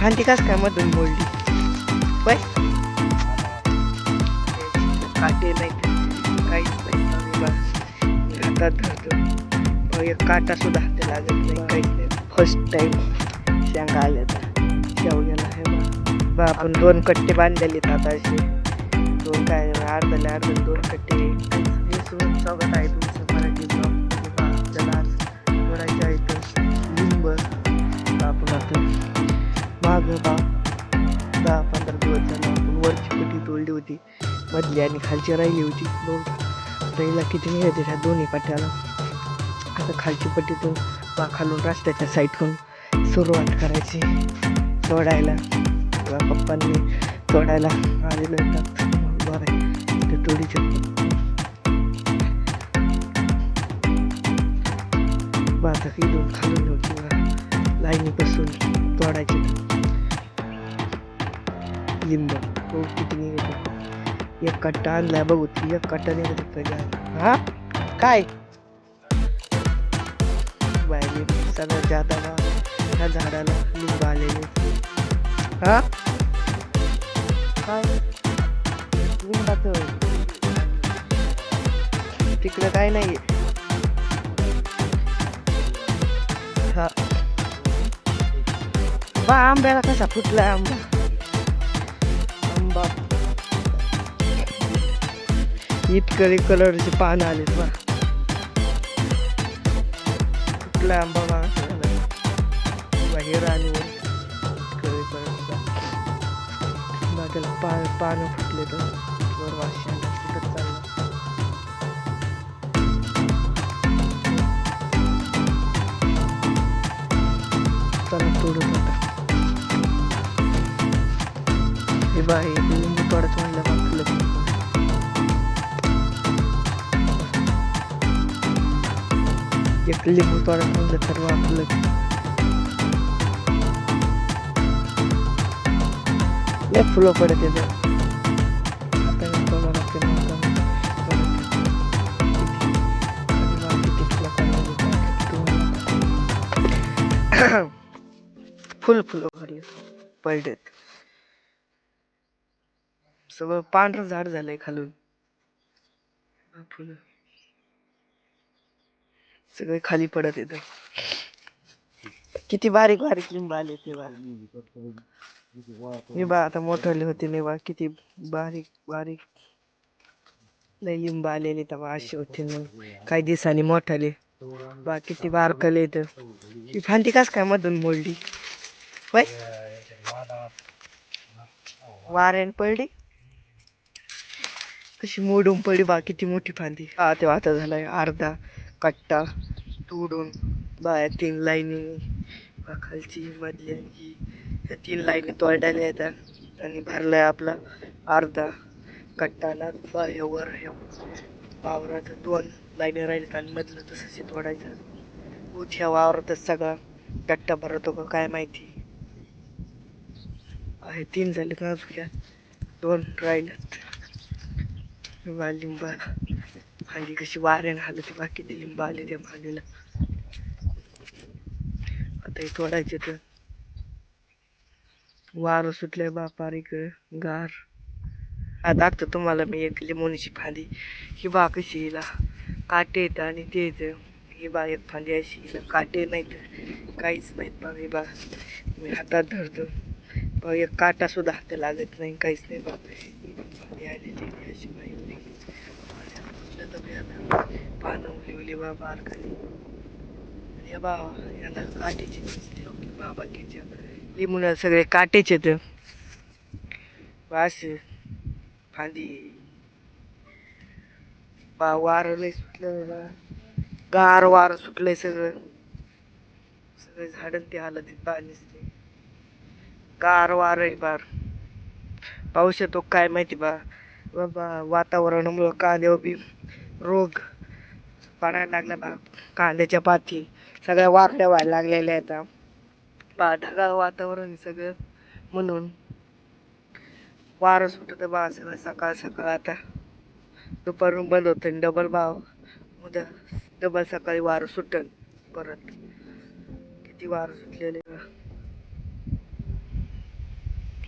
फांदी कास काय मधून मोडली बाय. काटे नाही काहीच नाही बघा. मी हातात धरतो एक काटा सुद्धा हाती लागत नाही काहीच नाही. फर्स्ट टाइम शेंगा आल्या शेवग्याला हे बा आपण 2 कट्टे बांधलेले आता असे 2 काय अर्धले 2 कट्टे. हे सोडून स्वागत आहे तुमचं मराठी ब्लॉग. ज्याला थोडायचं आहे तर लिंब आपण आता मागं 10-15 दिवस झाला आपण वरची पट्टी तोडली होती मधली आणि खालची राहिली होती. 2 राहिला किती निघायचे त्या दोन्ही पट्ट्याला. आता खालची पट्टीतून खालून रस्त्याच्या साईडकडून सुरुवात करायची तोडायला. पप्पांनी तोडायला आलेलं बरं ते तोडीचे आता इथून खालून होती लाईनीपासून तोडायचे लिंब. हो किती निघायचे. एक कट्टा आणलाय बघू एक कट्टा निघत पाहिजे. हा काय बाय सगळ्यात जादा ह्या झाडाला लिंब आलेले. हा काय लिंबाचं तिकडं काय नाही. हा बा आंब्याला कसा फुटलाय आंबा. आंबा इतकरी कलरचे पानं आलेत बा. फुटलाय आंबा बा बाहेर आली त्याला पानं फुटले तर वर वाशी फुटत चाललं. चला तोडत होता हे बा. हे लिंबू तोडत म्हणलं बा फुलं एक लिंबू तोडत म्हणलं तर बा फुलं लय फुलं पडत येतं. फुलं भारी पडलेत. सगळं पांढरं झाड झालंय खालून. फुलं सगळे खाली पडत येत. किती बारीक बारीक लिंब आले ते बा. हे बा आता मोठले होते नाही बा किती बारीक बारीक लय लिंब आलेले तेव्हा असे होते. मग काही दिवसांनी मोठाले बा किती बारकले तर ही फांदी कास काय मधून मोडली बाय. वाऱ्याने पडली कशी मोडून पडली बा. किती मोठी फांदी. हा तेव्हा आता झालाय अर्धा कट्टा तोडून बाया 3 लाईनी खालची मधली ही 3 लाईनी तोडायला येतात आणि भरलाय आपला अर्धा कट्टाला बाहेर वावरात 2 लाईनी राहिल्यात आणि मधलं तसंच तोडायचं. उठ्या वावरातच सगळा कट्टा भरतो का काय माहिती. आहे 3 झाले का 2 राहिल्यात. लिंबा फांदी कशी वाऱ्याने हालते बा. किती लिंब आले त्या फांदीला. आता हे तोडायचे तर वारं सुटलंय बापार इकडे गार. दाखतो तुम्हाला मी एक लिंबूची फांदी. ही बा कशी हिला काटे येतं आणि ते येतं. ही बा एक फांदी अशी हिला काटे नाहीत काहीच नाहीत बा. हे बा मी हातात धरतो बा एक काटा सुद्धा हाती लागत नाही काहीच नाही बा. फांदी आलेली अशी बाई पानं उली बा बारकाली. हे बा याला काटेचे दिसते बा. बाकीच्या लिंबूला सगळे काटेच येत असे फांदी बा. वारं लय सुटलं बा. गार वारं सुटलंय सगळं झाडं ते आलं ते पाणीच गार वारं आहे बार. पाऊस येतो काय माहिती बा. बाबा वातावरणामुळं कांद्यावर बी रोग पडायला लागला बा. कांद्याच्या पाती सगळ्या वाकड्या व्हायला लागलेल्या आहेत बा. ढगाळ वातावरण सगळं म्हणून वारं सुटत बा. सगळं सकाळ सकाळ आता दुपारून बंद होतं डबल भाव उद्या डबल सकाळी वारं सुटन परत. किती वारं सुटलेले बा.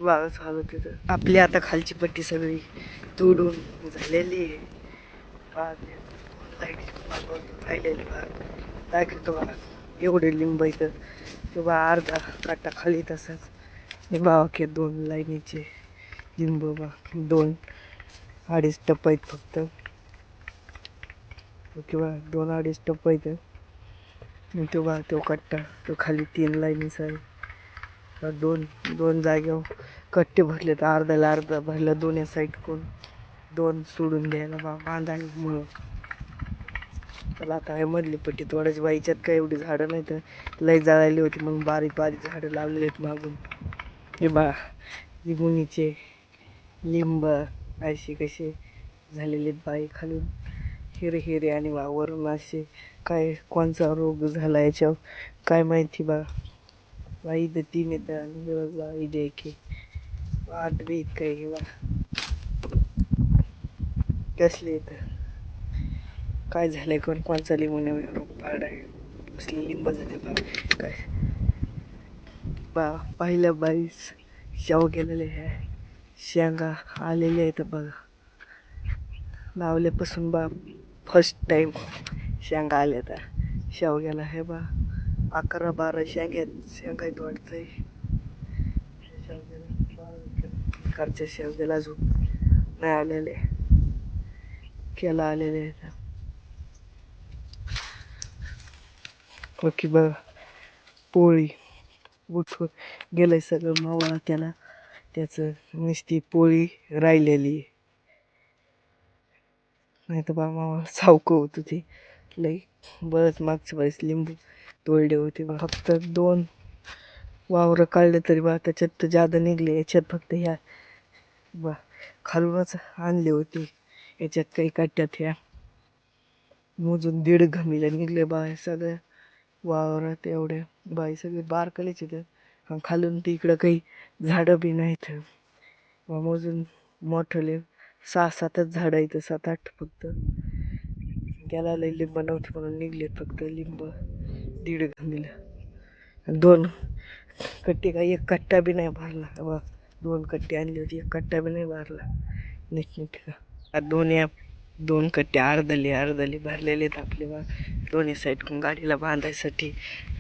वाळ झालं तिथं. आपली आता खालची पट्टी सगळी तोडून झालेली आहे. राहिलेली भाग दाखवतो बघा. एवढे लिंब इथं किंवा अर्धा काटा खाली तसंच. हे बाकी 2 लाईनीचे लिंब बा 2-2.5 टप्पा आहेत फक्त किंवा 2-2.5 टप्पा आहेत. तो बा तो कट्टा तो खाली 3 लाईनीचा आहे. दोन जागेवर कट्टे भरले तर अर्धा भरला दोन्ही साईड कोण 2 सोडून द्यायला बा बांधायमुळं. चला आता हे मधली पट्टी तोडायची बाईच्यात काय एवढी झाडं नाही तर लय जळाली होती मग बारीक बारीक झाडं लावलेली आहेत मागून. हे बा लिंबुनीचे लिंब असे कसे झालेले आहेत बाई खालून हिरे हिरे आणि वरून असे काय कोणचा रोग झाला याच्यावर काय माहिती बा. बाई इथं 3 येतं आणि बाई देखी वाट बी काही बा कसले येतं काय झालंय कोणचा लिंबूने रोग पाडाय असले लिंब झाले बा काय बा पहिल्या बाईस शेव गेलेले आहे. शेंगा आलेल्या आहेत बघा लावल्यापासून बा फर्स्ट टाइम शेंगा आल्या तर शेवग्याला हे बा 11-12 शेंगा आहेत वाटतंय. घरच्या शेवग्याला अजून नाही आलेले केला आलेले आहेत. बाकी बघा पोळी उठून गेलंय सगळं मावळा त्याला त्याचं नुसती पोळी राहिलेली नाही तर बा मावळा सावकं होतं ते लई. बरंच मागच्या वेळेस लिंबू तोडले होते बा फक्त 2 वावरं काढले तरी बा त्याच्यात तर जादा निघले. याच्यात फक्त ह्या बा खालूनच आणले होते याच्यात काही काट्यात ह्या मोजून 1.5 घमीला निघले बा सगळ्या वावरात एवढ्या बाई सगळे बारकलेच येतं खालून ते इकडं काही झाडं बी नाहीत. मोजून मोठले 6-7च झाडं इथं 7-8 फक्त त्याला लई लिंब नव्हते म्हणून निघले फक्त लिंब 1.5 घमीला. 2 कट्टे काही 1 कट्टा बी नाही भरला बा 2 कट्टे आणली होती 1 कट्टा बी नाही भरला नीटनीटका. 2 कट्टे अर्धले भरलेले आहेत आपले बा दोन्ही साईडकडून गाडीला बांधायसाठी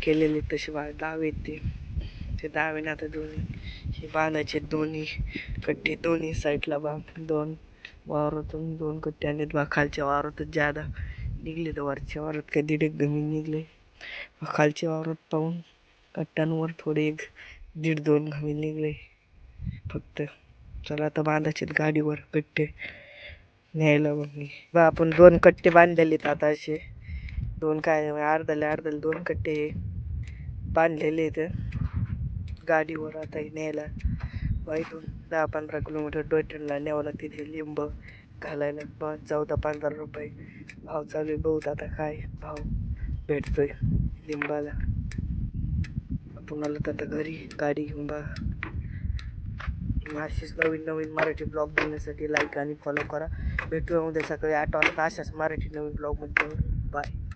केलेले तसे बा दावे ते दावेने आता हे बांधायचे दोन्ही कट्टे दोन्ही साईडला बा 2 वावरातून 2 कट्टे आणलेत बा. खालच्या वावरातच जादा निघले तर वरच्या वावरात काय 1.5 घमी निघले. खालच्या वावरात पाहून कट्ट्यांवर थोडे 1.5-2 घमी निघले फक्त. चला आता बांधायचे गाडीवर कट्टे न्यायला मग बा आपण 2 कट्टे बांधलेले आता असे 2 काय अर्धाले 2 कट्टे बांधलेले आहेत गाडीवर आता न्यायला. इथून 10-15 किलोमीटर डोयटनला न्यावं लागते ते लिंब घालायला बा 14-15 रुपये भाव चालू आहे. बहुत आता काय भाव भेटतोय लिंबाला. पुन्हा आता घरी गाडी घेऊन बा. असेच नवीन मराठी ब्लॉग बघण्यासाठी लाईक आणि फॉलो करा. भेटूया उद्या सकाळी 8 वाजता अशाच मराठी नवीन ब्लॉगमध्ये. बाय.